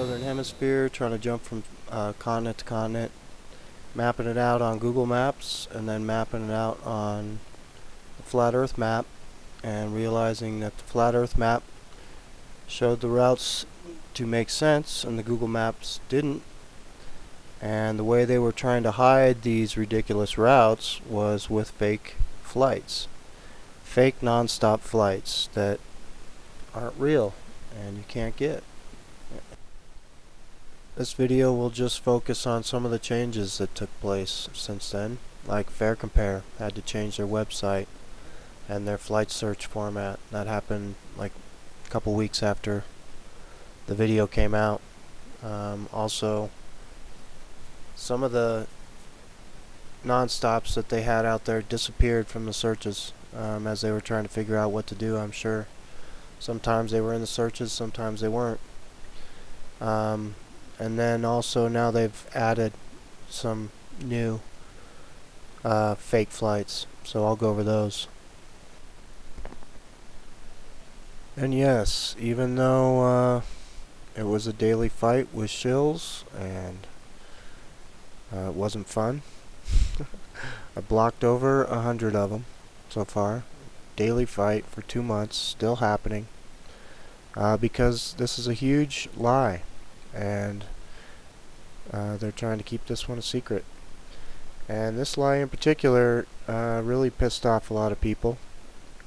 southern hemisphere, trying to jump from continent to continent, mapping it out on Google Maps, and then mapping it out on the flat earth map, and realizing that the flat earth map showed the routes to make sense and the Google Maps didn't. And the way they were trying to hide these ridiculous routes was with fake flights. Fake non-stop flights that aren't real and you can't get. This video will just focus on some of the changes that took place since then. Like Fare Compare had to change their website and their flight search format. That happened like a couple weeks after the video came out. Also, some of the non-stops that they had out there disappeared from the searches as they were trying to figure out what to do, I'm sure. Sometimes they were in the searches, sometimes they weren't. And then also now they've added some new fake flights, so I'll go over those. And yes, even though it was a daily fight with shills and it wasn't fun, I blocked over 100 of them so far. Daily fight for 2 months, still happening, because this is a huge lie, and they're trying to keep this one a secret. And this lie in particular really pissed off a lot of people,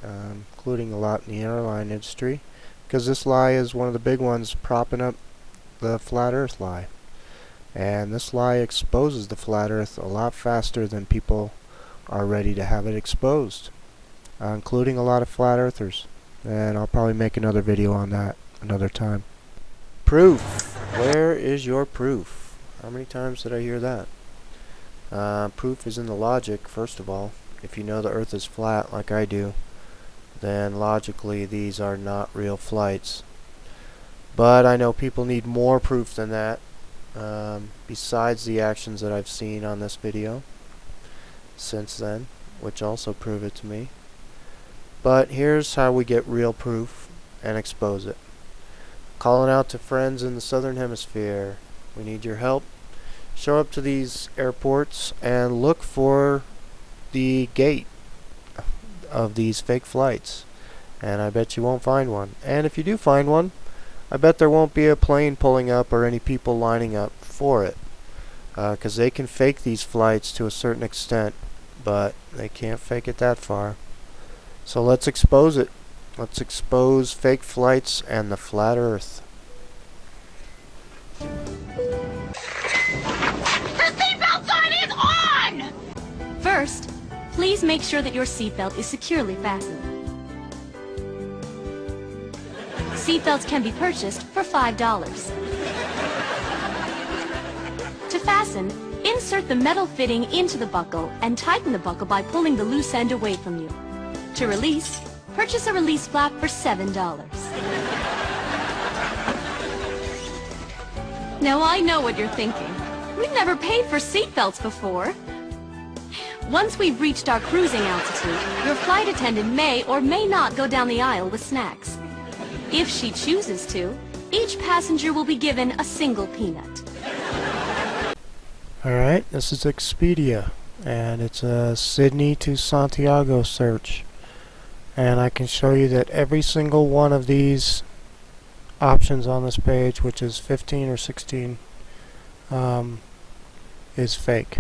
including a lot in the airline industry, because this lie is one of the big ones propping up the flat earth lie. And this lie exposes the flat earth a lot faster than people are ready to have it exposed, including a lot of flat earthers. And I'll probably make another video on that another time. Proof! Where is your proof? How many times did I hear that? Proof is in the logic, first of all. If you know the earth is flat like I do, then logically these are not real flights. But I know people need more proof than that, besides the actions that I've seen on this video since then, which also prove it to me. But here's how we get real proof and expose it. Calling out to friends in the southern hemisphere. We need your help. Show up to these airports and look for the gate of these fake flights, and I bet you won't find one. And if you do find one, I bet there won't be a plane pulling up or any people lining up for it, because they can fake these flights to a certain extent, but they can't fake it that far. So let's expose it. Let's expose fake flights and the flat earth. The seatbelt sign is on! First, please make sure that your seatbelt is securely fastened. Seatbelts can be purchased for $5. To fasten, insert the metal fitting into the buckle and tighten the buckle by pulling the loose end away from you. To release, purchase a release flap for $7. Now I know what you're thinking. We've never paid for seatbelts before. Once we've reached our cruising altitude, your flight attendant may or may not go down the aisle with snacks. If she chooses to, each passenger will be given a single peanut. Alright, this is Expedia, and it's a Sydney to Santiago search. And I can show you that every single one of these options on this page, which is 15 or 16, is fake.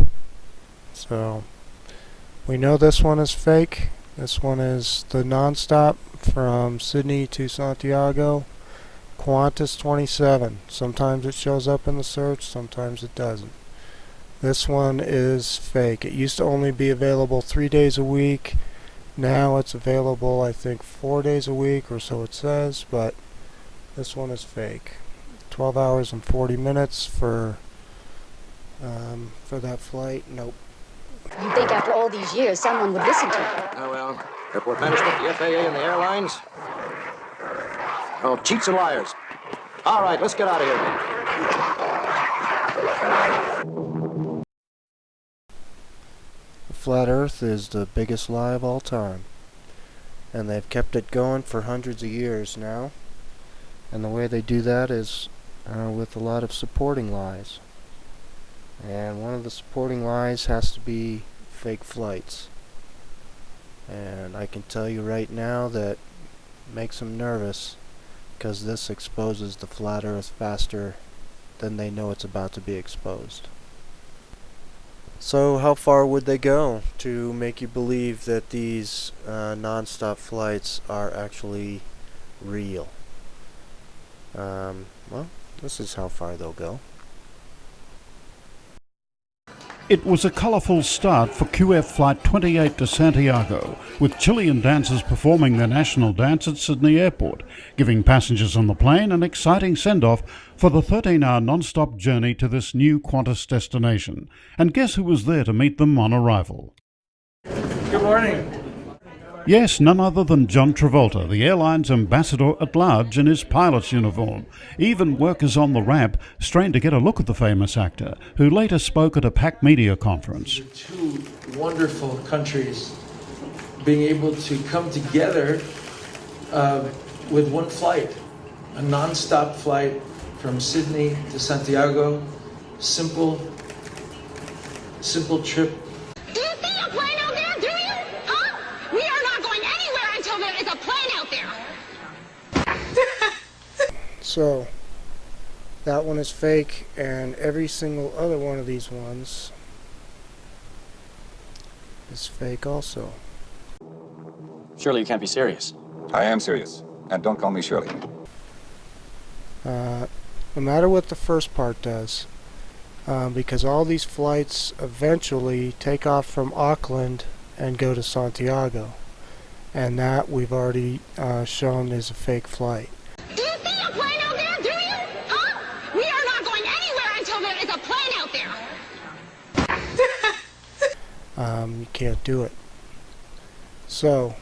So we know this one is fake. This one is the non-stop from Sydney to Santiago, Qantas 27. Sometimes it shows up in the search, sometimes it doesn't. This one is fake. It used to only be available 3 days a week. Now it's available, I think, 4 days a week, or so it says, but this one is fake. 12 hours and 40 minutes for that flight. Nope. You'd think after all these years someone would listen to you. Oh, well, airport management, the FAA, and the airlines. Oh, cheats and liars. All right, let's get out of here. The flat earth is the biggest lie of all time. And they've kept it going for hundreds of years now. And the way they do that is with a lot of supporting lies. And one of the supporting lies has to be fake flights. And I can tell you right now that makes them nervous, because this exposes the flat Earth faster than they know it's about to be exposed. So how far would they go to make you believe that these non-stop flights are actually real? Well, this is how far they'll go. It was a colourful start for QF Flight 28 to Santiago, with Chilean dancers performing their national dance at Sydney Airport, giving passengers on the plane an exciting send-off for the 13-hour non-stop journey to this new Qantas destination. And guess who was there to meet them on arrival? Good morning. Yes, none other than John Travolta, the airline's ambassador at large in his pilot's uniform. Even workers on the ramp strained to get a look at the famous actor, who later spoke at a packed media conference. Two wonderful countries being able to come together with one flight, a non-stop flight from Sydney to Santiago. Simple trip. Do you see a plane out there? Do you? Huh? We are not going anywhere until there is a plane out there. So, that one is fake, and every single other one of these ones is fake also. Surely you can't be serious. I am serious. And don't call me Shirley. No matter what the first part does, because all these flights eventually take off from Auckland and go to Santiago, and that we've already shown is a fake flight. Do you see a plane out there? Do you? Huh? We are not going anywhere until there is a plane out there. You can't do it. So,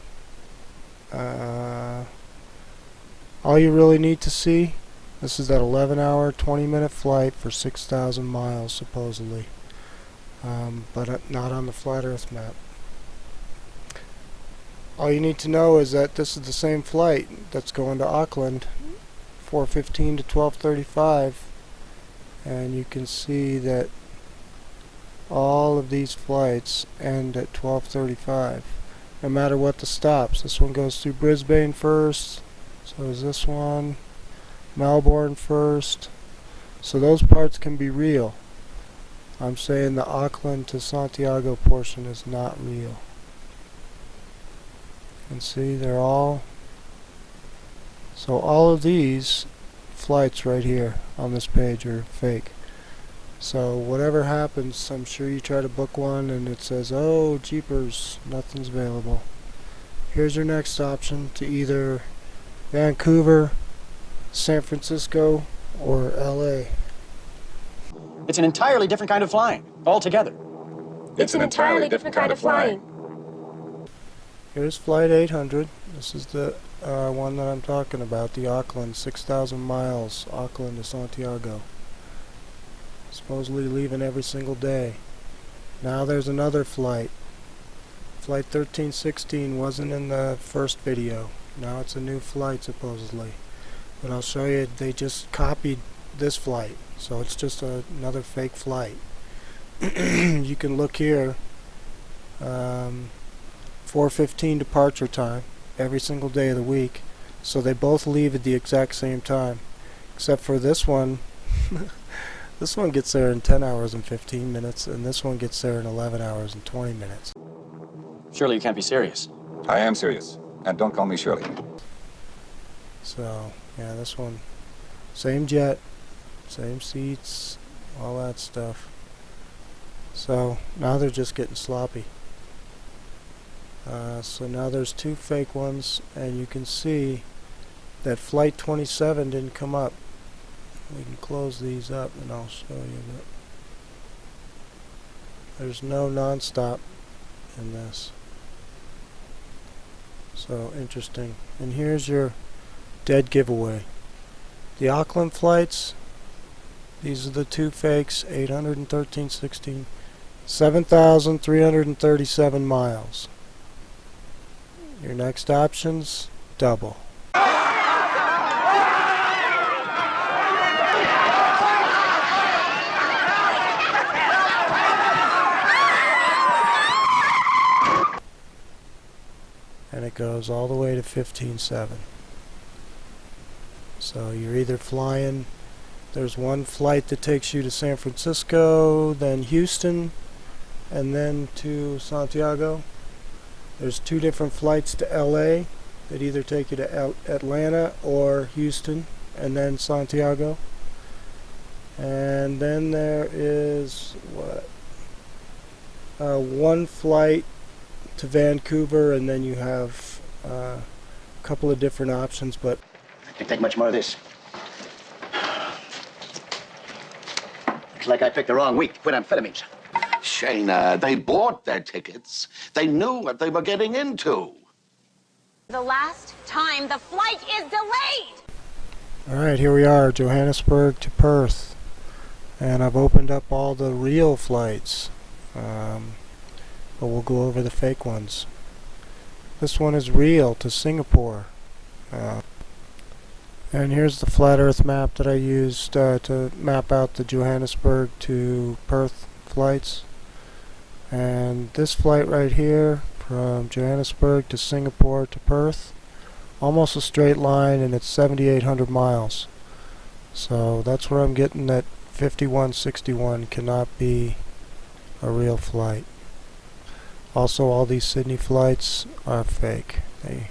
all you really need to see, this is that 11-hour, 20-minute flight for 6,000 miles, supposedly. But not on the flat Earth map. All you need to know is that this is the same flight that's going to Auckland, 4:15 to 12:35, and you can see that all of these flights end at 12:35, no matter what the stops. This one goes through Brisbane first, so is this one, Melbourne first, so those parts can be real. I'm saying the Auckland to Santiago portion is not real. And see, they're all, so all of these flights right here on this page are fake. So whatever happens, I'm sure you try to book one and it says, oh jeepers, nothing's available. Here's your next option to either Vancouver, San Francisco, or LA. It's an entirely different kind of flying, altogether. It's an entirely different kind of flying. Here's Flight 800. This is the one that I'm talking about, the Auckland, 6,000 miles, Auckland to Santiago. Supposedly leaving every single day. Now there's another flight. Flight 1316 wasn't in the first video. Now it's a new flight, supposedly. But I'll show you, they just copied this flight. So it's just another fake flight. You can look here. 4:15 departure time every single day of the week, so they both leave at the exact same time, except for this one. This one gets there in 10 hours and 15 minutes, and this one gets there in 11 hours and 20 minutes. Surely you can't be serious. I am serious. And don't call me Shirley. So yeah, this one, same jet, same seats, all that stuff. So now they're just getting sloppy. So now there's two fake ones, and you can see that Flight 27 didn't come up. We can close these up and I'll show you that there's no non-stop in this. So interesting. And here's your dead giveaway. The Auckland flights, these are the two fakes, 813.16, 7,337 miles. Your next options, double. goes all the way to 15.7. So you're either flying, there's one flight that takes you to San Francisco, then Houston, and then to Santiago. There's two different flights to LA that either take you to Atlanta or Houston and then Santiago. And then there is one flight to Vancouver, and then you have a couple of different options, but I can't take much more of this. Looks like I picked the wrong week to quit amphetamines. Shayna, they bought their tickets. They knew what they were getting into. The last time the flight is delayed. alright, here we are, Johannesburg to Perth. And I've opened up all the real flights. But we'll go over the fake ones. This one is real to Singapore. And here's the flat earth map that I used to map out the Johannesburg to Perth flights. And this flight right here from Johannesburg to Singapore to Perth, almost a straight line, and it's 7,800 miles. So that's where I'm getting that 5161 cannot be a real flight. Also, all these Sydney flights are fake. They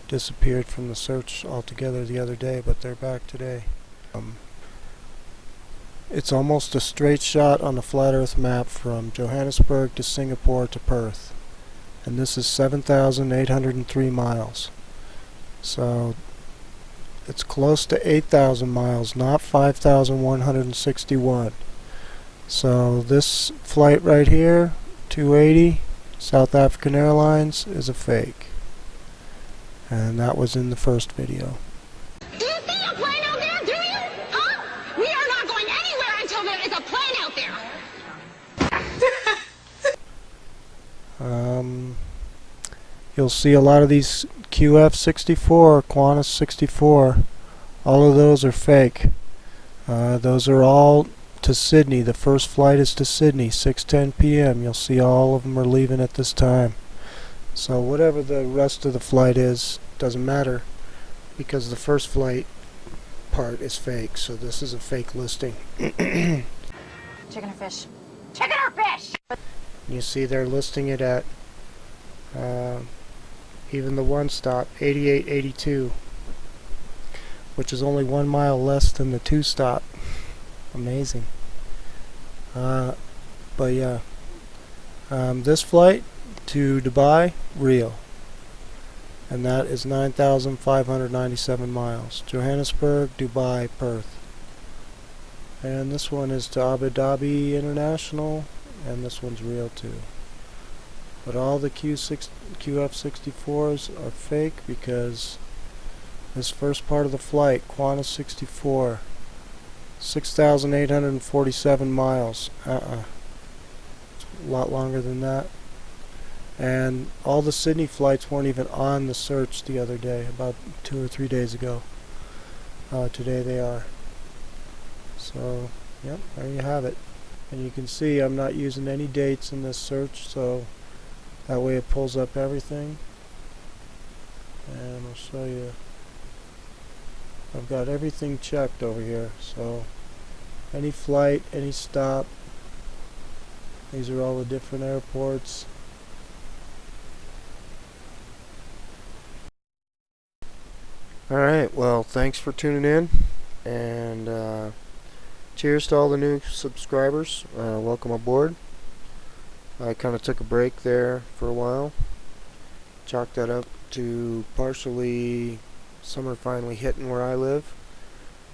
disappeared from the search altogether the other day, but they're back today. It's almost a straight shot on the flat earth map from Johannesburg to Singapore to Perth. And this is 7,803 miles. So it's close to 8,000 miles, not 5,161. So this flight right here, 280, South African Airlines, is a fake. And that was in the first video. Do you see a plane out there? Do you? Huh? We are not going anywhere until there is a plane out there. You'll see a lot of these QF64, Qantas 64. All of those are fake. Those are all to Sydney. The first flight is to Sydney, 6:10 p.m. You'll see all of them are leaving at this time. So whatever the rest of the flight is, doesn't matter, because the first flight part is fake. So this is a fake listing. Chicken or fish? Chicken or fish? You see they're listing it at even the one stop, 88.82, which is only 1 mile less than the two stop. Amazing. But yeah, this flight to Dubai, real, and that is 9,597 miles. Johannesburg, Dubai, Perth. And this one is to Abu Dhabi International, and this one's real too. But all the QF64s are fake, because this first part of the flight, Qantas 64, 6,847 miles. It's a lot longer than that. And all the Sydney flights weren't even on the search the other day, about 2 or 3 days ago. Today they are. So, yep, there you have it. And you can see I'm not using any dates in this search, so that way it pulls up everything. And I'll show you. I've got everything checked over here, so any flight, any stop. These are all the different airports. Alright, well, thanks for tuning in, and cheers to all the new subscribers. Welcome aboard. I kind of took a break there for a while. Chalked that up to partially summer finally hitting where I live,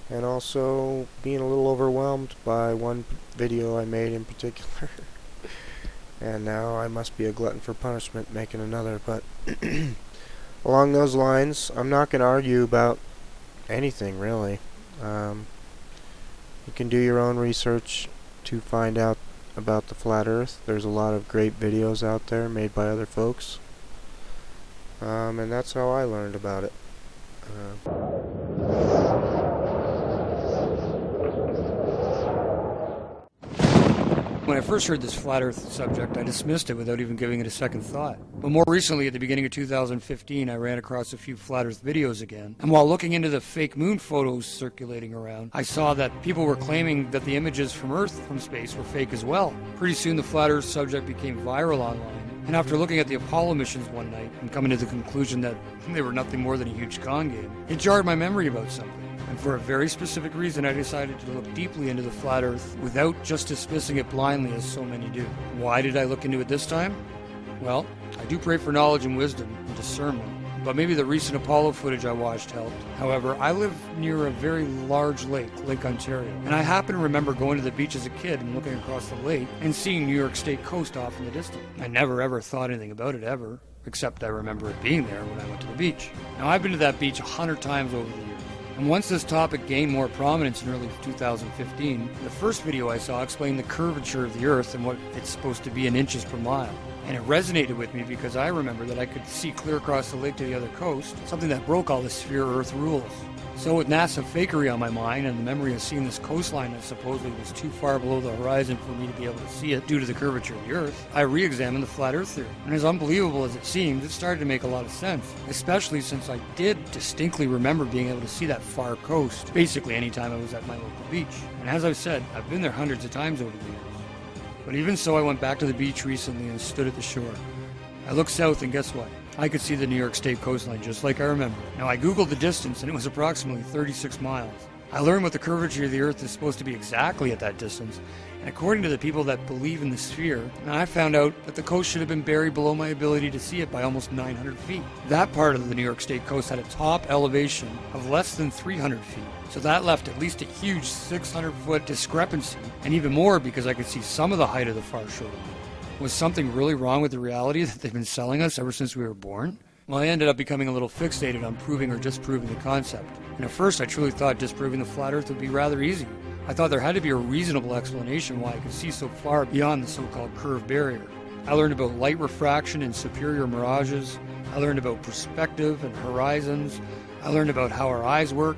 and also being a little overwhelmed by one video I made in particular. And now I must be a glutton for punishment making another, but along those lines, I'm not going to argue about anything really. You can do your own research to find out about the flat earth. There's a lot of great videos out there made by other folks, and that's how I learned about it. When I first heard this flat Earth subject, I dismissed it without even giving it a second thought. But more recently, at the beginning of 2015, I ran across a few flat Earth videos again, and while looking into the fake moon photos circulating around, I saw that people were claiming that the images from Earth from space were fake as well. Pretty soon the flat Earth subject became viral online, and after looking at the Apollo missions one night and coming to the conclusion that they were nothing more than a huge con game, it jarred my memory about something. And for a very specific reason, I decided to look deeply into the flat Earth without just dismissing it blindly as so many do. Why did I look into it this time? Well, I do pray for knowledge and wisdom and discernment, but maybe the recent Apollo footage I watched helped. However, I live near a very large lake, Lake Ontario, and I happen to remember going to the beach as a kid and looking across the lake and seeing New York State coast off in the distance. I never ever thought anything about it ever, except I remember it being there when I went to the beach. Now, I've been to that beach 100 times over the years. And once this topic gained more prominence in early 2015, the first video I saw explained the curvature of the Earth and what it's supposed to be in inches per mile. And it resonated with me because I remember that I could see clear across the lake to the other coast, something that broke all the sphere Earth rules. So with NASA fakery on my mind and the memory of seeing this coastline that supposedly was too far below the horizon for me to be able to see it due to the curvature of the Earth, I re-examined the flat Earth theory. And as unbelievable as it seems, it started to make a lot of sense, especially since I did distinctly remember being able to see that far coast basically anytime I was at my local beach. And as I've said, I've been there hundreds of times over the years. But even so, I went back to the beach recently and stood at the shore. I looked south and guess what? I could see the New York State coastline just like I remember. Now, I googled the distance and it was approximately 36 miles. I learned what the curvature of the Earth is supposed to be exactly at that distance, and according to the people that believe in the sphere, I found out that the coast should have been buried below my ability to see it by almost 900 feet. That part of the New York State coast had a top elevation of less than 300 feet, so that left at least a huge 600-foot discrepancy, and even more because I could see some of the height of the far shore. Was something really wrong with the reality that they've been selling us ever since we were born? Well, I ended up becoming a little fixated on proving or disproving the concept. And at first I truly thought disproving the flat Earth would be rather easy. I thought there had to be a reasonable explanation why I could see so far beyond the so-called curve barrier. I learned about light refraction and superior mirages. I learned about perspective and horizons. I learned about how our eyes work.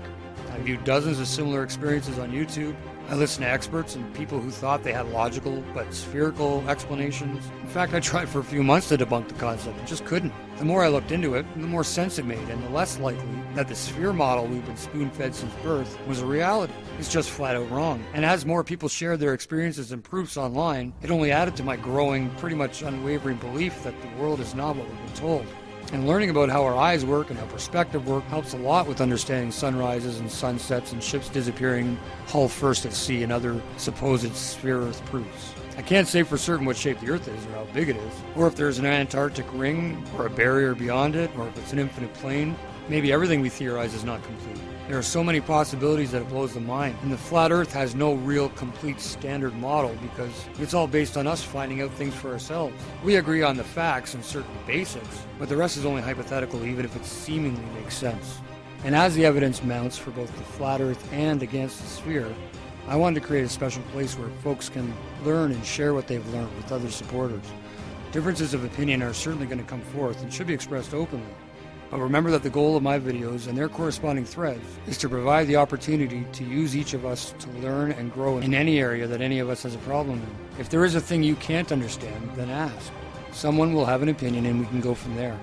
I viewed dozens of similar experiences on YouTube. I listened to experts and people who thought they had logical but spherical explanations. In fact, I tried for a few months to debunk the concept and just couldn't. The more I looked into it, the more sense it made, and the less likely that the sphere model we've been spoon-fed since birth was a reality. It's just flat out wrong. And as more people shared their experiences and proofs online, it only added to my growing, pretty much unwavering belief that the world is not what we've been told. And learning about how our eyes work and how perspective work helps a lot with understanding sunrises and sunsets and ships disappearing hull first at sea and other supposed sphere Earth proofs. I can't say for certain what shape the Earth is or how big it is, or if there's an Antarctic ring or a barrier beyond it, or if it's an infinite plane. Maybe everything we theorize is not complete. There are so many possibilities that it blows the mind, and the flat Earth has no real complete standard model because it's all based on us finding out things for ourselves. We agree on the facts and certain basics, but the rest is only hypothetical even if it seemingly makes sense. And as the evidence mounts for both the flat Earth and against the sphere, I wanted to create a special place where folks can learn and share what they've learned with other supporters. Differences of opinion are certainly going to come forth and should be expressed openly. But remember that the goal of my videos and their corresponding threads is to provide the opportunity to use each of us to learn and grow in any area that any of us has a problem in. If there is a thing you can't understand, then ask. Someone will have an opinion and we can go from there.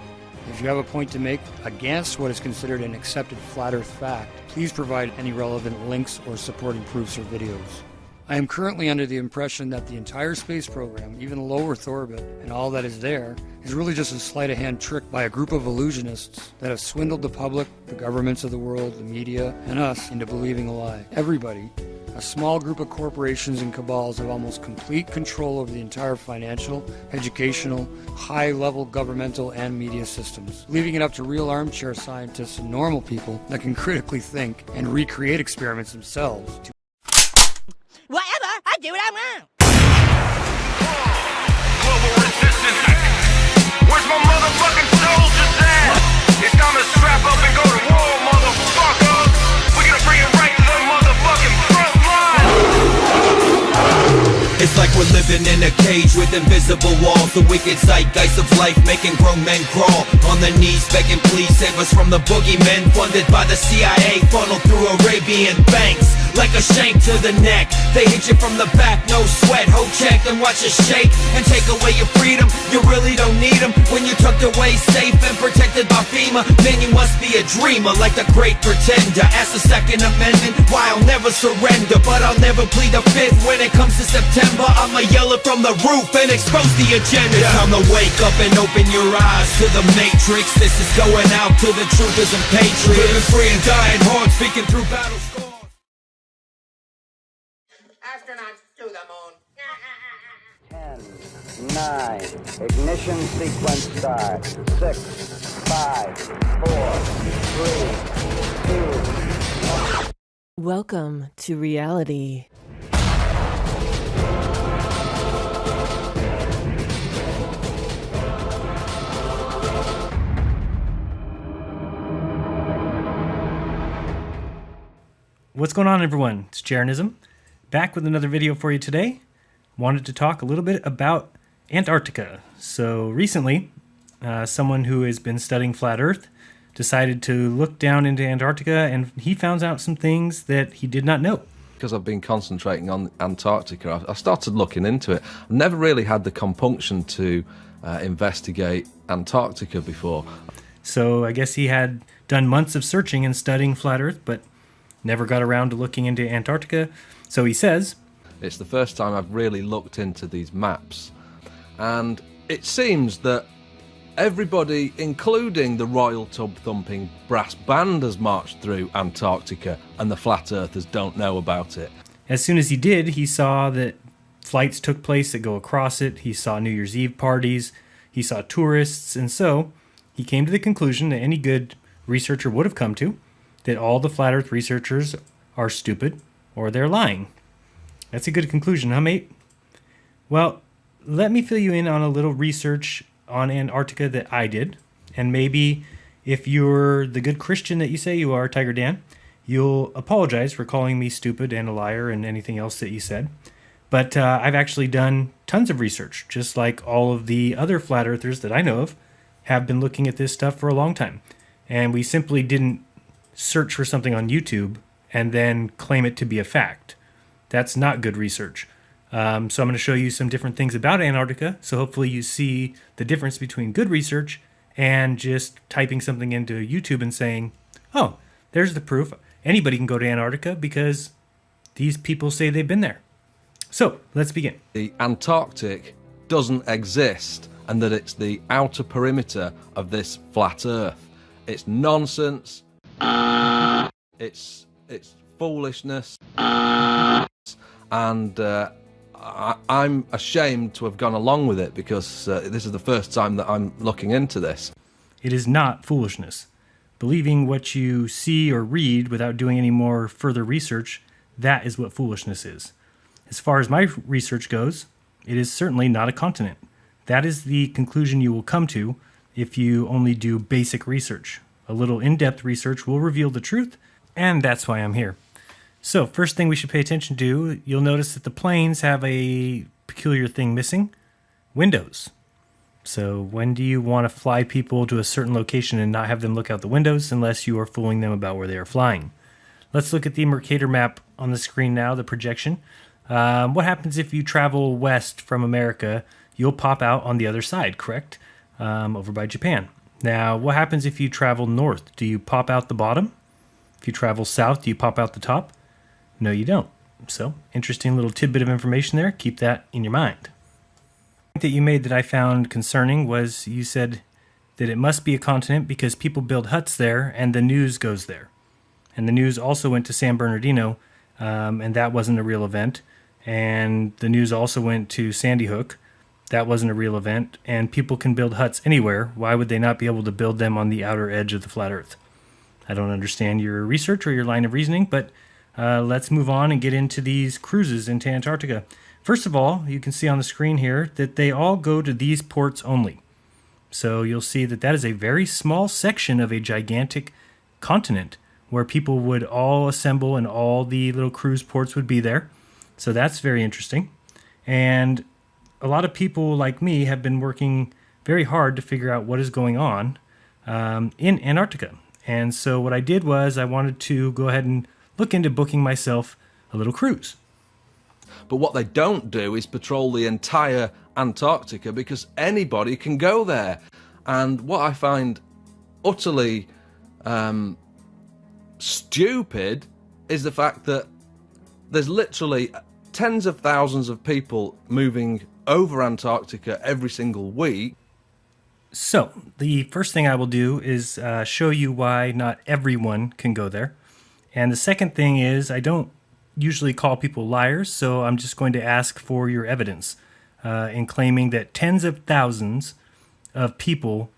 If you have a point to make against what is considered an accepted flat Earth fact, please provide any relevant links or supporting proofs or videos. I am currently under the impression that the entire space program, even low Earth orbit, and all that is there, is really just a sleight-of-hand trick by a group of illusionists that have swindled the public, the governments of the world, the media, and us into believing a lie. Everybody, a small group of corporations and cabals, have almost complete control over the entire financial, educational, high-level governmental and media systems, leaving it up to real armchair scientists and normal people that can critically think and recreate experiments themselves to whatever, I do what I want. Global resistance. Where's my motherfucking soldiers at? It's time to strap up and go to war, motherfucker. We're gonna bring it right to the motherfucking front line. It's like we're living in a cage with invisible walls. The wicked zeitgeist of life making grown men crawl on their knees begging please save us from the boogeymen funded by the CIA funneled through Arabian banks. like a shank to the neck. They hit you from the back, no sweat, hold check and watch you shake and take away your freedom. You really don't need them when you're tucked away safe and protected by FEMA. Man, you must be a dreamer like the great pretender. Ask the Second Amendment, why I'll never surrender, but I'll never plead the Fifth. When it comes to September, I'ma yell it from the roof and expose the agenda. It's time to wake up and open your eyes to the matrix. This is going out to the troopers and patriots, living free and dying hard, speaking through battle scars. Astronauts to the moon. 10, 9, ignition sequence start. 6, 5, 4, 3, 2. Welcome to reality. What's going on, everyone? It's Jaronism, back with another video for you today. Wanted to talk a little bit about Antarctica. So recently, someone who has been studying flat Earth decided to look down into Antarctica, and he found out some things that he did not know. Because I've been concentrating on Antarctica, I started looking into it. I've never really had the compunction to investigate Antarctica before. So I guess he had done months of searching and studying flat Earth, but never got around to looking into Antarctica. So he says, it's the first time I've really looked into these maps, and it seems that everybody, including the Royal Tub Thumping Brass Band, has marched through Antarctica, and the flat earthers don't know about it. As soon as he did, he saw that flights took place that go across it. He saw New Year's Eve parties. He saw tourists. And so he came to the conclusion that any good researcher would have come to, that all the flat earth researchers are stupid or they're lying. That's a good conclusion, huh, mate? Well, let me fill you in on a little research on Antarctica that I did. And maybe if you're the good Christian that you say you are, Tiger Dan, you'll apologize for calling me stupid and a liar and anything else that you said. But I've actually done tons of research, just like all of the other flat earthers that I know of have been looking at this stuff for a long time. And we simply didn't search for something on YouTube and then claim it to be a fact. That's not good research. So I'm going to show you some different things about Antarctica, so hopefully you see the difference between good research and just typing something into YouTube and saying, oh, there's the proof. Anybody can go to Antarctica because these people say they've been there. So let's begin. The Antarctic doesn't exist, and that it's the outer perimeter of this flat earth. It's nonsense. It's foolishness, and I'm ashamed to have gone along with it because this is the first time that I'm looking into this. It is not foolishness. Believing what you see or read without doing any more further research, that is what foolishness is. As far as my research goes, it is certainly not a continent. That is the conclusion you will come to if you only do basic research. A little in-depth research will reveal the truth, and that's why I'm here. So, first thing we should pay attention to, you'll notice that the planes have a peculiar thing missing: windows. So, when do you want to fly people to a certain location and not have them look out the windows unless you are fooling them about where they are flying? Let's look at the Mercator map on the screen now, the projection. What happens if you travel west from America? You'll pop out on the other side, correct? Over by Japan. Now, what happens if you travel north? Do you pop out the bottom? If you travel south, do you pop out the top? No, you don't. So, interesting little tidbit of information there. Keep that in your mind. The point that you made that I found concerning was you said that it must be a continent because people build huts there and the news goes there. And the news also went to San Bernardino, and that wasn't a real event. And the news also went to Sandy Hook. That wasn't a real event. And people can build huts anywhere. Why would they not be able to build them on the outer edge of the flat earth? I don't understand your research or your line of reasoning, but let's move on and get into these cruises into Antarctica. First of all, you can see on the screen here that they all go to these ports only. So you'll see that that is a very small section of a gigantic continent where people would all assemble and all the little cruise ports would be there. So that's very interesting. And a lot of people like me have been working very hard to figure out what is going on in Antarctica. And so what I did was I wanted to go ahead and look into booking myself a little cruise. But what they don't do is patrol the entire Antarctica, because anybody can go there. And what I find utterly stupid is the fact that there's literally tens of thousands of people moving over Antarctica every single week. So, the first thing I will do is show you why not everyone can go there. And the second thing is, I don't usually call people liars, so I'm just going to ask for your evidence in claiming that tens of thousands of people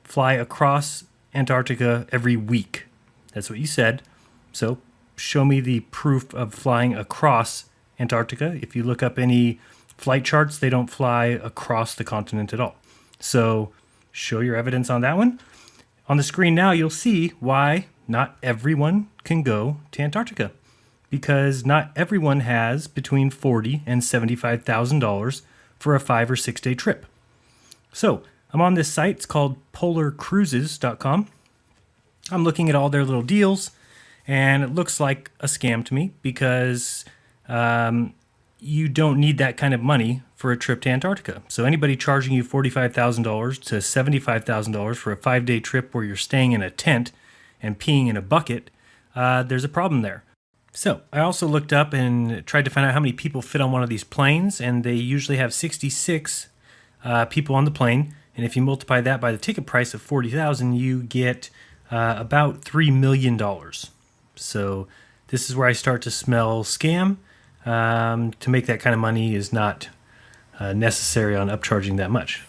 fly across Antarctica every week. That's what you said. So, show me the proof of flying across Antarctica. If you look up any flight charts, they don't fly across the continent at all. So, show your evidence on that one. On the screen now, you'll see why not everyone can go to Antarctica. Because not everyone has between $40,000 and $75,000 for a 5 or 6 day trip. So, I'm on this site. It's called polarcruises.com. I'm looking at all their little deals, and it looks like a scam to me because you don't need that kind of money for a trip to Antarctica. So anybody charging you $45,000 to $75,000 for a 5 day trip where you're staying in a tent and peeing in a bucket, there's a problem there. So I also looked up and tried to find out how many people fit on one of these planes, and they usually have 66 people on the plane. And if you multiply that by the ticket price of $40,000, you get about $3 million. So this is where I start to smell scam. To make that kind of money is not necessary on upcharging that much.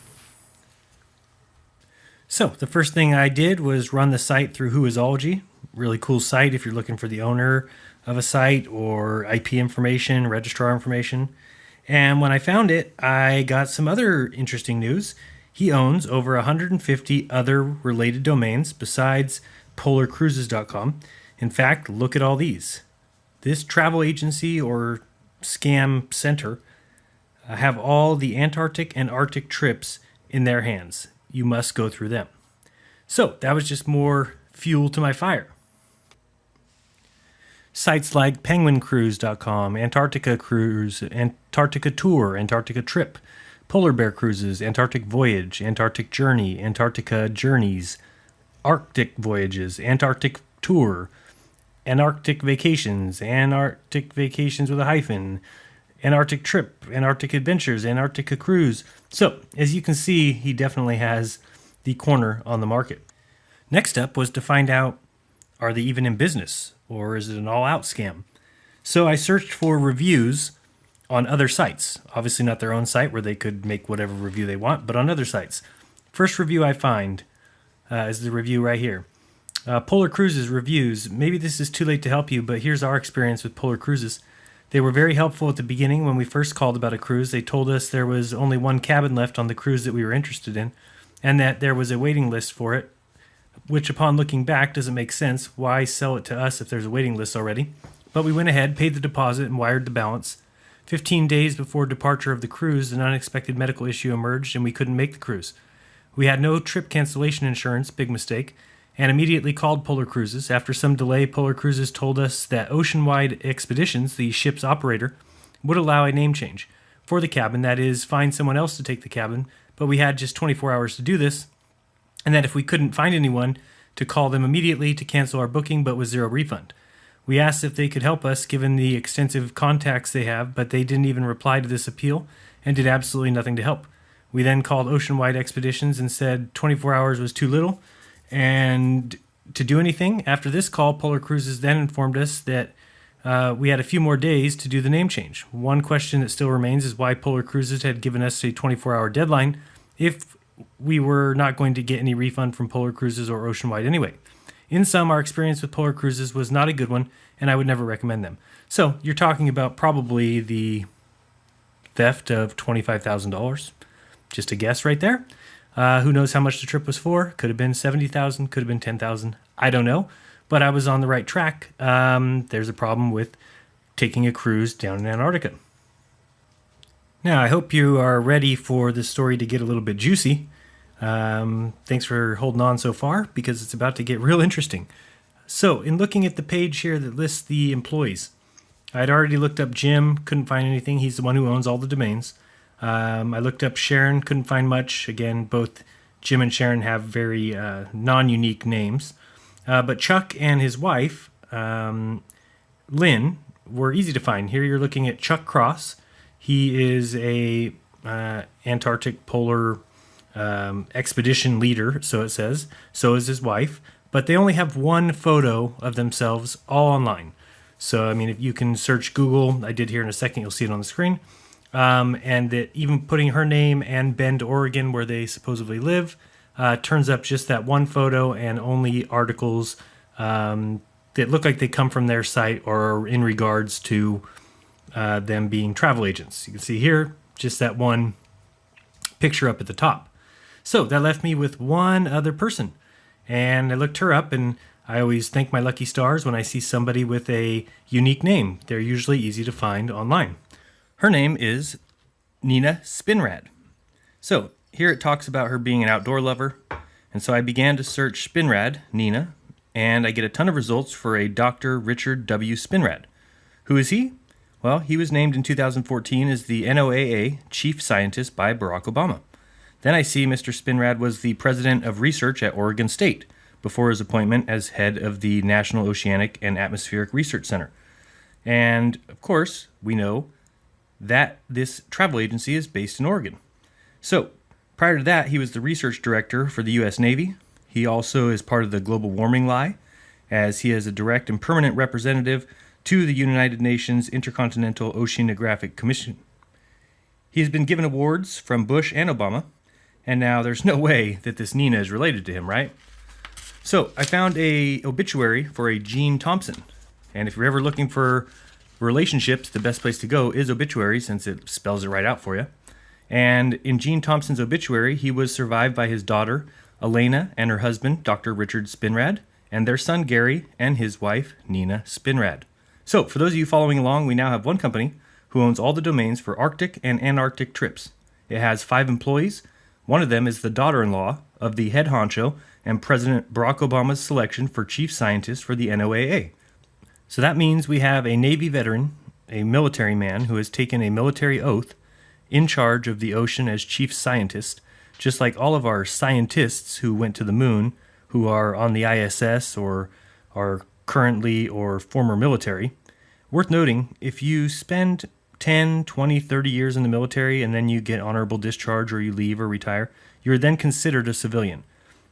So the first thing I did was run the site through Whoisology. Really cool site if you're looking for the owner of a site or IP information, registrar information. And when I found it, I got some other interesting news. He owns over 150 other related domains besides polarcruises.com. In fact, look at all these. This travel agency or scam center have all the Antarctic and Arctic trips in their hands. You must go through them. So that was just more fuel to my fire. Sites like penguincruise.com, Antarctica Cruise, Antarctica Tour, Antarctica Trip, Polar Bear Cruises, Antarctic Voyage, Antarctic Journey, Antarctica Journeys, Arctic Voyages, Antarctic Tour, Antarctic Vacations with a hyphen, Antarctic Trip, Antarctic Adventures, Antarctica Cruise. So, as you can see, he definitely has the corner on the market. Next up was to find out, are they even in business, or is it an all-out scam? So I searched for reviews on other sites. Obviously not their own site where they could make whatever review they want, but on other sites. First review I find is the review right here. Polar Cruises reviews. Maybe this is too late to help you, but here's our experience with Polar Cruises. They were very helpful at the beginning when we first called about a cruise. They told us there was only one cabin left on the cruise that we were interested in, and that there was a waiting list for it, which upon looking back doesn't make sense. Why sell it to us if there's a waiting list already? But we went ahead, paid the deposit, and wired the balance. 15 days before departure of the cruise, an unexpected medical issue emerged and we couldn't make the cruise. We had no trip cancellation insurance, big mistake, and immediately called Polar Cruises. After some delay, Polar Cruises told us that Oceanwide Expeditions, the ship's operator, would allow a name change for the cabin, that is, find someone else to take the cabin, but we had just 24 hours to do this, and that if we couldn't find anyone, to call them immediately to cancel our booking, but with zero refund. We asked if they could help us, given the extensive contacts they have, but they didn't even reply to this appeal and did absolutely nothing to help. We then called Oceanwide Expeditions and said 24 hours was too little and to do anything. After this call, Polar Cruises then informed us that we had a few more days to do the name change. One question that still remains is why Polar Cruises had given us a 24-hour deadline if we were not going to get any refund from Polar Cruises or Oceanwide anyway. In sum, our experience with Polar Cruises was not a good one, and I would never recommend them. So, you're talking about probably the theft of $25,000. Just a guess right there. Who knows how much the trip was for? Could have been $70,000, could have been $10,000. I don't know, but I was on the right track. There's a problem with taking a cruise down in Antarctica. Now, I hope you are ready for this story to get a little bit juicy. Thanks for holding on so far, because it's about to get real interesting. So, in looking at the page here that lists the employees, I'd already looked up Jim, couldn't find anything. He's the one who owns all the domains. I looked up Sharon, couldn't find much. Again, both Jim and Sharon have very non-unique names. But Chuck and his wife, Lynn, were easy to find. Here you're looking at Chuck Cross. He is a Antarctic polar expedition leader, so it says. So is his wife. But they only have one photo of themselves all online. So, I mean, if you can search Google, I did here in a second, you'll see it on the screen. And that even putting her name and Bend, Oregon, where they supposedly live, turns up just that one photo and only articles that look like they come from their site or are in regards to them being travel agents. You can see here, just that one picture up at the top. So that left me with one other person. And I looked her up, and I always thank my lucky stars when I see somebody with a unique name. They're usually easy to find online. Her name is Nina Spinrad. So here it talks about her being an outdoor lover. And so I began to search Spinrad, Nina, and I get a ton of results for a Dr. Richard W. Spinrad. Who is he? Well, he was named in 2014 as the NOAA Chief Scientist by Barack Obama. Then I see Mr. Spinrad was the president of research at Oregon State before his appointment as head of the National Oceanic and Atmospheric Research Center. And, of course, we know that this travel agency is based in Oregon. So, prior to that, he was the research director for the U.S. Navy. He also is part of the global warming lie, as he is a direct and permanent representative to the United Nations Intercontinental Oceanographic Commission. He has been given awards from Bush and Obama, and now there's no way that this Nina is related to him, right? So I found a obituary for a Gene Thompson. And if you're ever looking for relationships, the best place to go is obituary, since it spells it right out for you. And in Gene Thompson's obituary, he was survived by his daughter, Elena, and her husband, Dr. Richard Spinrad, and their son, Gary, and his wife, Nina Spinrad. So for those of you following along, we now have one company who owns all the domains for Arctic and Antarctic trips. It has 5 employees. One of them is the daughter-in-law of the head honcho and President Barack Obama's selection for chief scientist for the NOAA. So that means we have a Navy veteran, a military man who has taken a military oath in charge of the ocean as chief scientist, just like all of our scientists who went to the moon, who are on the ISS or are currently or former military. Worth noting, if you spend 10, 20, 30 years in the military and then you get honorable discharge or you leave or retire, you're then considered a civilian.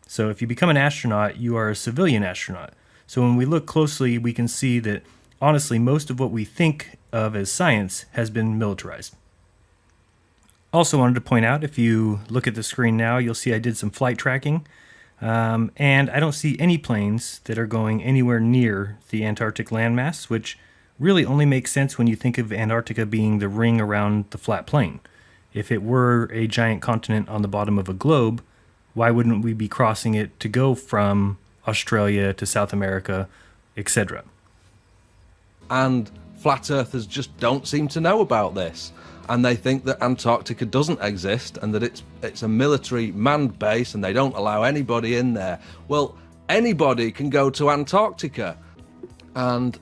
So if you become an astronaut, you are a civilian astronaut. So when we look closely, we can see that, honestly, most of what we think of as science has been militarized. Also wanted to point out, if you look at the screen now, you'll see I did some flight tracking. And I don't see any planes that are going anywhere near the Antarctic landmass, which really only makes sense when you think of Antarctica being the ring around the flat plane. If it were a giant continent on the bottom of a globe, why wouldn't we be crossing it to go from Australia to South America, etc.? And flat earthers just don't seem to know about this. And they think that Antarctica doesn't exist and that it's a military manned base and they don't allow anybody in there. Well, anybody can go to Antarctica. And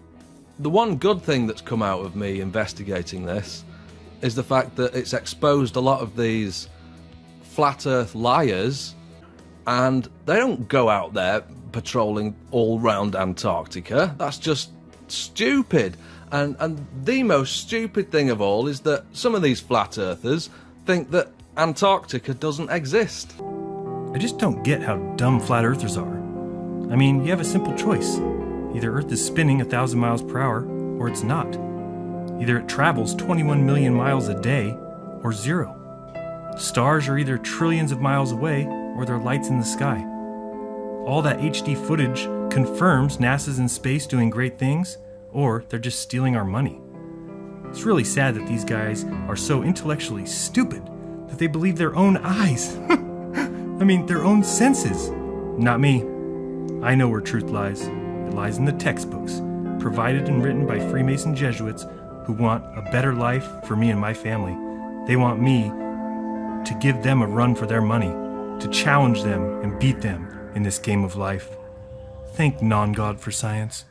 the one good thing that's come out of me investigating this is the fact that it's exposed a lot of these flat earth liars, and they don't go out there patrolling all round Antarctica. That's just stupid. And the most stupid thing of all is that some of these flat earthers think that Antarctica doesn't exist. I just don't get how dumb flat earthers are. I mean, you have a simple choice. Either Earth is spinning 1,000 miles per hour, or it's not. Either it travels 21 million miles a day, or 0. Stars are either trillions of miles away, or they're lights in the sky. All that HD footage confirms NASA's in space doing great things, or they're just stealing our money. It's really sad that these guys are so intellectually stupid that they believe their own eyes. I mean, their own senses. Not me. I know where truth lies. It lies in the textbooks, provided and written by Freemason Jesuits who want a better life for me and my family. They want me to give them a run for their money, to challenge them and beat them in this game of life. Thank non-God for science.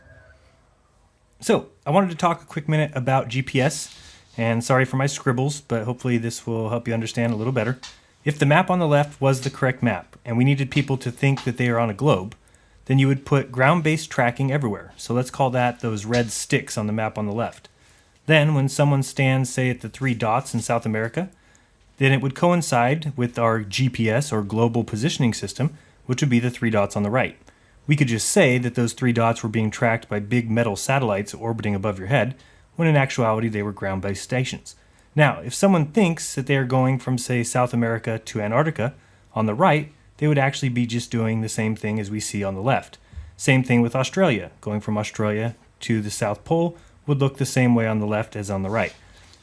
So, I wanted to talk a quick minute about GPS, and sorry for my scribbles, but hopefully this will help you understand a little better. If the map on the left was the correct map, and we needed people to think that they are on a globe, then you would put ground-based tracking everywhere. So let's call that those red sticks on the map on the left. Then, when someone stands, say, at the 3 dots in South America, then it would coincide with our GPS, or Global Positioning System, which would be the 3 dots on the right. We could just say that those 3 dots were being tracked by big metal satellites orbiting above your head, when in actuality they were ground-based stations. Now, if someone thinks that they are going from, say, South America to Antarctica, on the right, they would actually be just doing the same thing as we see on the left. Same thing with Australia. Going from Australia to the South Pole would look the same way on the left as on the right.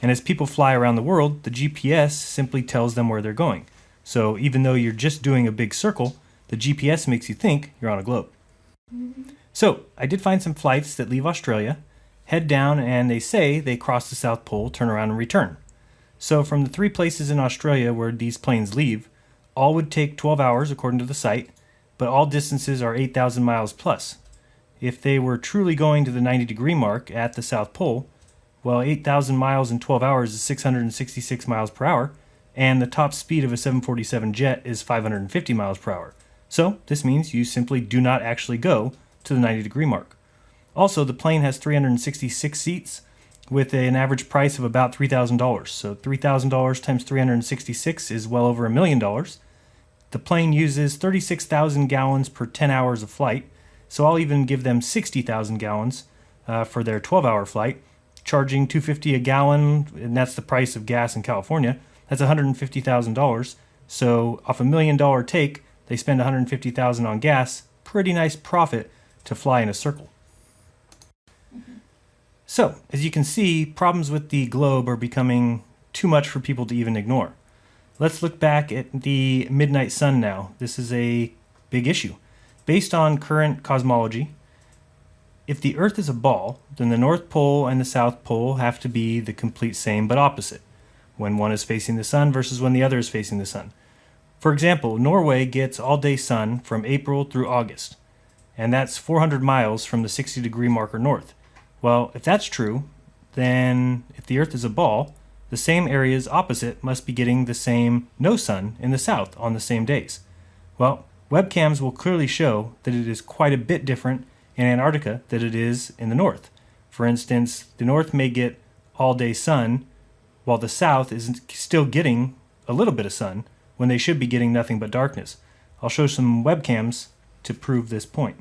And as people fly around the world, the GPS simply tells them where they're going. So even though you're just doing a big circle, the GPS makes you think you're on a globe. So I did find some flights that leave Australia, head down, and they say they cross the South Pole, turn around, and return. So from the 3 places in Australia where these planes leave, all would take 12 hours according to the site, but all distances are 8,000 miles plus. If they were truly going to the 90-degree mark at the South Pole, well, 8,000 miles in 12 hours is 666 miles per hour, and the top speed of a 747 jet is 550 miles per hour. So this means you simply do not actually go to the 90-degree mark. Also, the plane has 366 seats with an average price of about $3,000. So $3,000 times 366 is well over $1 million. The plane uses 36,000 gallons per 10 hours of flight, so I'll even give them 60,000 gallons for their 12-hour flight, charging $2.50 a gallon, and that's the price of gas in California. That's $150,000. So off $1 million take, they spend $150,000 on gas. Pretty nice profit to fly in a circle. So, as you can see, problems with the globe are becoming too much for people to even ignore. Let's look back at the midnight sun now. This is a big issue. Based on current cosmology, if the Earth is a ball, then the North Pole and the South Pole have to be the complete same but opposite, when one is facing the sun versus when the other is facing the sun. For example, Norway gets all-day sun from April through August, and that's 400 miles from the 60-degree marker north. Well, if that's true, then if the Earth is a ball, the same areas opposite must be getting the same no sun in the south on the same days. Well, webcams will clearly show that it is quite a bit different in Antarctica than it is in the north. For instance, the north may get all-day sun, while the south is still getting a little bit of sun, when they should be getting nothing but darkness. I'll show some webcams to prove this point.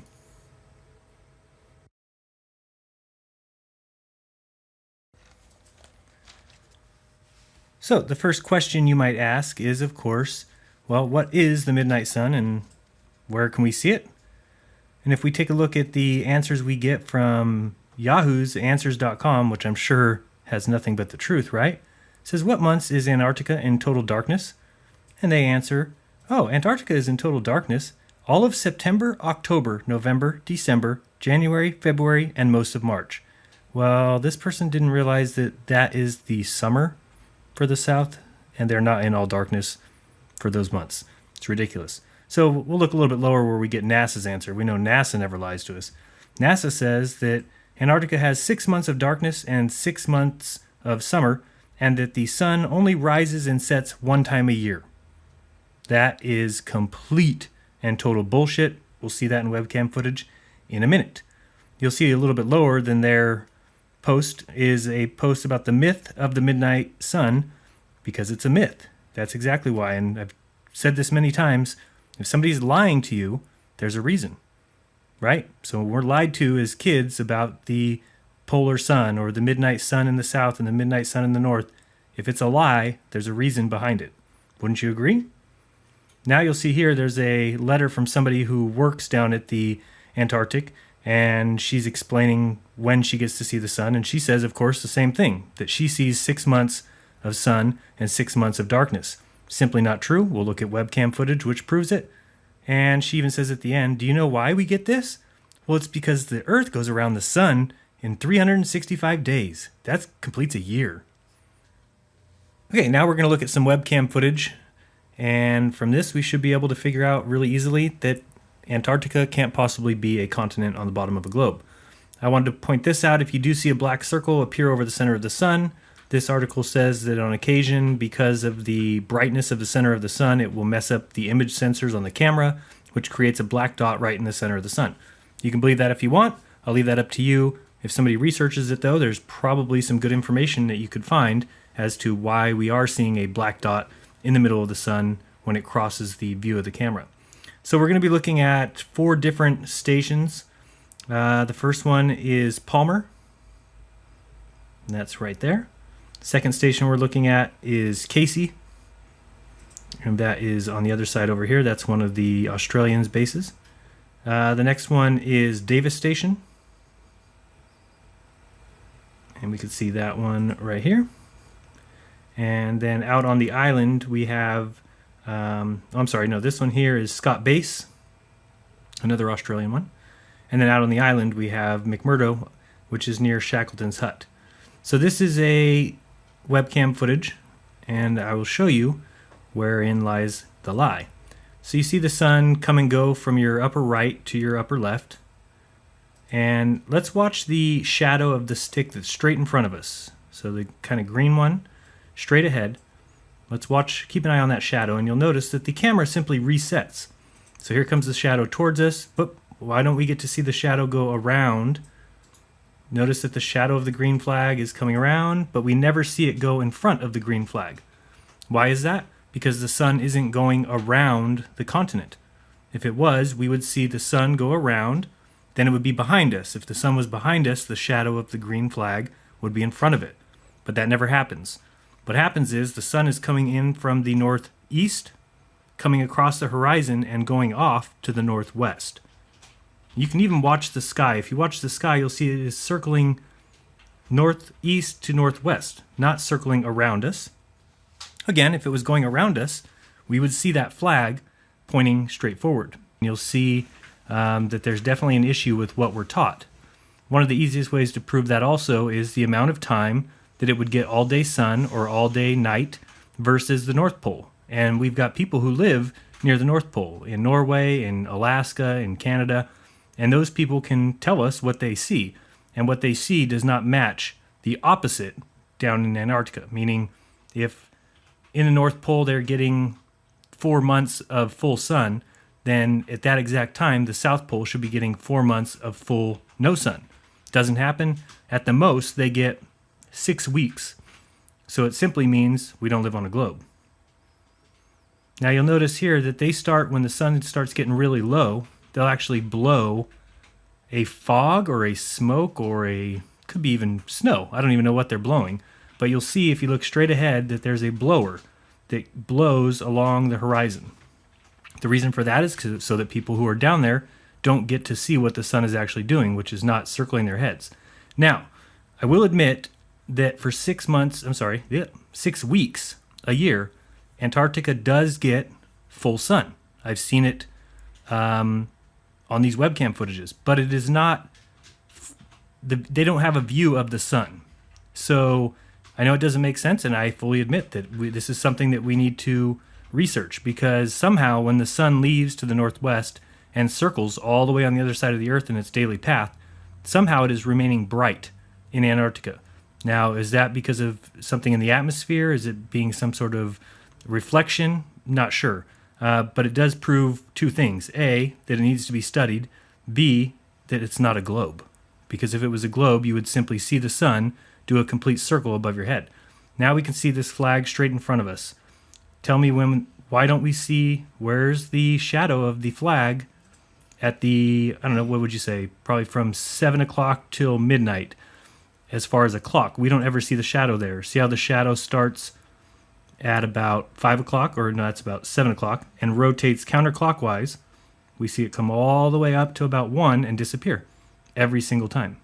So the first question you might ask is, of course, well, what is the midnight sun and where can we see it? And if we take a look at the answers we get from Yahoo's Answers.com, which I'm sure has nothing but the truth, right? It says, what months is Antarctica in total darkness? And they answer, oh, Antarctica is in total darkness all of September, October, November, December, January, February, and most of March. Well, this person didn't realize that that is the summer for the south, and they're not in all darkness for those months. It's ridiculous. So we'll look a little bit lower where we get NASA's answer. We know NASA never lies to us. NASA says that Antarctica has 6 months of darkness and 6 months of summer, and that the sun only rises and sets 1 time a year. That is complete and total bullshit. We'll see that in webcam footage in a minute. You'll see a little bit lower than their post is a post about the myth of the midnight sun, because it's a myth. That's exactly why, and I've said this many times, if somebody's lying to you, there's a reason, right? So we're lied to as kids about the polar sun or the midnight sun in the south and the midnight sun in the north. If it's a lie, there's a reason behind it. Wouldn't you agree? Now you'll see here there's a letter from somebody who works down at the Antarctic, and she's explaining when she gets to see the sun, and she says, of course, the same thing, that she sees 6 months of sun and 6 months of darkness. Simply not true. We'll look at webcam footage which proves it. And she even says at the end, do you know why we get this? Well, it's because the Earth goes around the sun in 365 days. That completes a year. Okay, now we're going to look at some webcam footage, and from this we should be able to figure out really easily that Antarctica can't possibly be a continent on the bottom of a globe. I wanted to point this out. If you do see a black circle appear over the center of the sun, this article says that on occasion, because of the brightness of the center of the sun, it will mess up the image sensors on the camera, which creates a black dot right in the center of the sun. You can believe that if you want. I'll leave that up to you. If somebody researches it, though, there's probably some good information that you could find as to why we are seeing a black dot in the middle of the sun when it crosses the view of the camera. So we're going to be looking at 4 different stations. The first one is Palmer. And that's right there. Second station we're looking at is Casey. And that is on the other side over here. That's one of the Australians' bases. The next one is Davis Station. And we can see that one right here. And then out on the island we have, this one here is Scott Base, another Australian one. And then out on the island we have McMurdo, which is near Shackleton's Hut. So this is a webcam footage, and I will show you wherein lies the lie. So you see the sun come and go from your upper right to your upper left. And let's watch the shadow of the stick that's straight in front of us. So the kind of green one, straight ahead. Let's watch, keep an eye on that shadow, and you'll notice that the camera simply resets. So here comes the shadow towards us, but why don't we get to see the shadow go around? Notice that the shadow of the green flag is coming around, but we never see it go in front of the green flag. Why is that? Because the sun isn't going around the continent. If it was, we would see the sun go around, then it would be behind us. If the sun was behind us, the shadow of the green flag would be in front of it. But that never happens. What happens is the sun is coming in from the northeast, coming across the horizon and going off to the northwest. You can even watch the sky. If you watch the sky, you'll see it is circling northeast to northwest, not circling around us. Again, if it was going around us, we would see that flag pointing straight forward. You'll see that there's definitely an issue with what we're taught. One of the easiest ways to prove that also is the amount of time that it would get all day sun or all day night versus the North Pole. And we've got people who live near the North Pole in Norway, in Alaska, in Canada, and those people can tell us what they see. And what they see does not match the opposite down in Antarctica, meaning if in the North Pole they're getting 4 months of full sun, then at that exact time the South Pole should be getting 4 months of full no sun. Doesn't happen. At the most they get 6 weeks. So it simply means we don't live on a globe. Now you'll notice here that they start, when the sun starts getting really low, they'll actually blow a fog or a smoke or could be even snow. I don't even know what they're blowing. But you'll see if you look straight ahead that there's a blower that blows along the horizon. The reason for that is so that people who are down there don't get to see what the sun is actually doing, which is not circling their heads. Now, I will admit that for 6 weeks a year, Antarctica does get full sun. I've seen it on these webcam footages, but it is not, they don't have a view of the sun. So I know it doesn't make sense, and I fully admit that this is something that we need to research, because somehow when the sun leaves to the northwest and circles all the way on the other side of the Earth in its daily path, somehow it is remaining bright in Antarctica. Now, is that because of something in the atmosphere? Is it being some sort of reflection? Not sure. But it does prove 2 things. A, that it needs to be studied. B, that it's not a globe. Because if it was a globe, you would simply see the sun do a complete circle above your head. Now we can see this flag straight in front of us. Tell me why don't we see, where's the shadow of the flag at the, I don't know, what would you say, probably from 7 o'clock till midnight as far as a clock. We don't ever see the shadow there. See how the shadow starts at about 5 o'clock, or no, it's about 7 o'clock, and rotates counterclockwise. We see it come all the way up to about 1 and disappear every single time.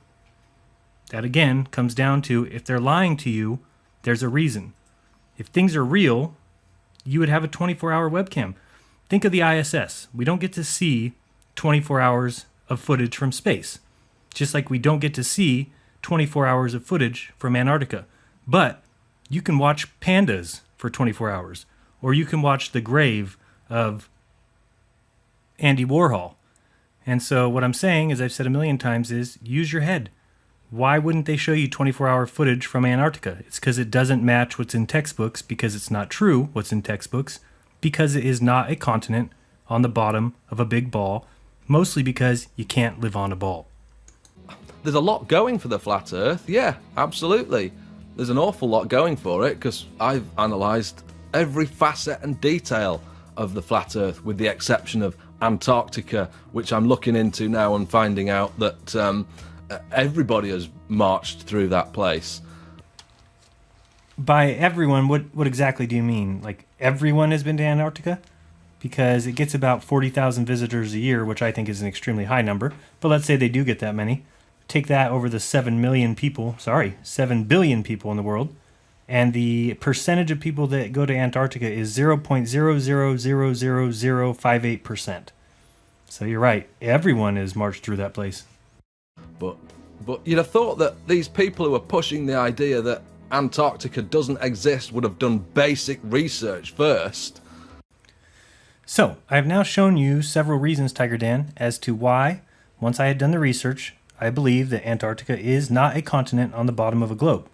That again comes down to, if they're lying to you, there's a reason. If things are real, you would have a 24-hour webcam. Think of the ISS. We don't get to see 24 hours of footage from space. Just like we don't get to see 24 hours of footage from Antarctica. But you can watch pandas for 24 hours. Or you can watch the grave of Andy Warhol. And so what I'm saying, as I've said a million times, is use your head. Why wouldn't they show you 24-hour footage from Antarctica? It's because it doesn't match what's in textbooks, because it's not true what's in textbooks, because it is not a continent on the bottom of a big ball, mostly because you can't live on a ball. There's a lot going for the flat Earth, yeah, absolutely. There's an awful lot going for it, because I've analysed every facet and detail of the flat Earth, with the exception of Antarctica, which I'm looking into now and finding out that everybody has marched through that place. By everyone, what exactly do you mean? Like, everyone has been to Antarctica? Because it gets about 40,000 visitors a year, which I think is an extremely high number. But let's say they do get that many. Take that over the 7 billion people in the world. And the percentage of people that go to Antarctica is 0.0000058%. So you're right. Everyone has marched through that place. But you'd have thought that these people who are pushing the idea that Antarctica doesn't exist would have done basic research first. So, I've now shown you several reasons, Tiger Dan, as to why, once I had done the research, I believe that Antarctica is not a continent on the bottom of a globe.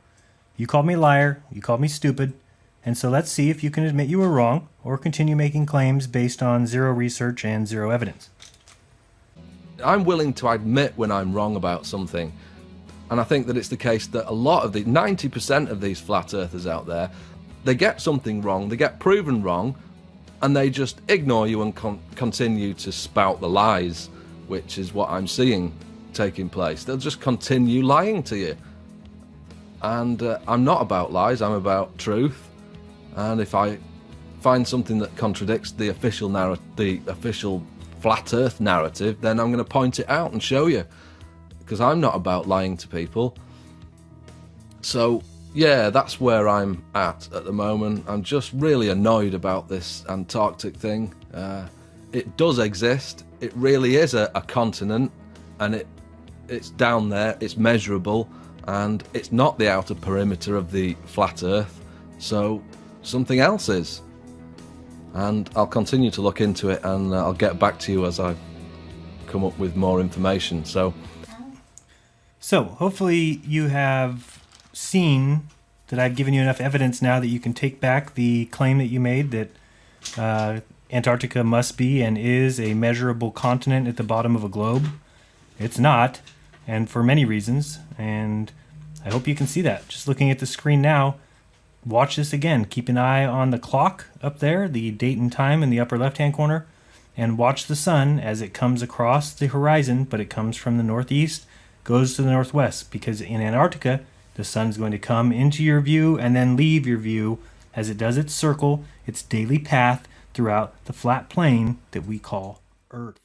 You called me a liar, you called me stupid, and so let's see if you can admit you were wrong, or continue making claims based on zero research and zero evidence. I'm willing to admit when I'm wrong about something. And I think that it's the case that a lot of 90% of these flat earthers out there, they get something wrong, they get proven wrong, and they just ignore you and continue to spout the lies, which is what I'm seeing taking place. They'll just continue lying to you. And I'm not about lies, I'm about truth. And if I find something that contradicts the official flat earth narrative, then I'm going to point it out and show you, because I'm not about lying to people. So yeah, that's where I'm at the moment. I'm just really annoyed about this Antarctic thing. It does exist, it really is a continent, and it's down there, it's measurable, and it's not the outer perimeter of the flat earth, so something else is. And I'll continue to look into it, and I'll get back to you as I come up with more information. So hopefully you have seen that I've given you enough evidence now that you can take back the claim that you made that Antarctica must be and is a measurable continent at the bottom of a globe. It's not, and for many reasons, and I hope you can see that. Just looking at the screen now, watch this again. Keep an eye on the clock up there, the date and time in the upper left-hand corner, and watch the sun as it comes across the horizon, but it comes from the northeast, goes to the northwest, because in Antarctica, the sun's going to come into your view and then leave your view as it does its circle, its daily path throughout the flat plane that we call Earth.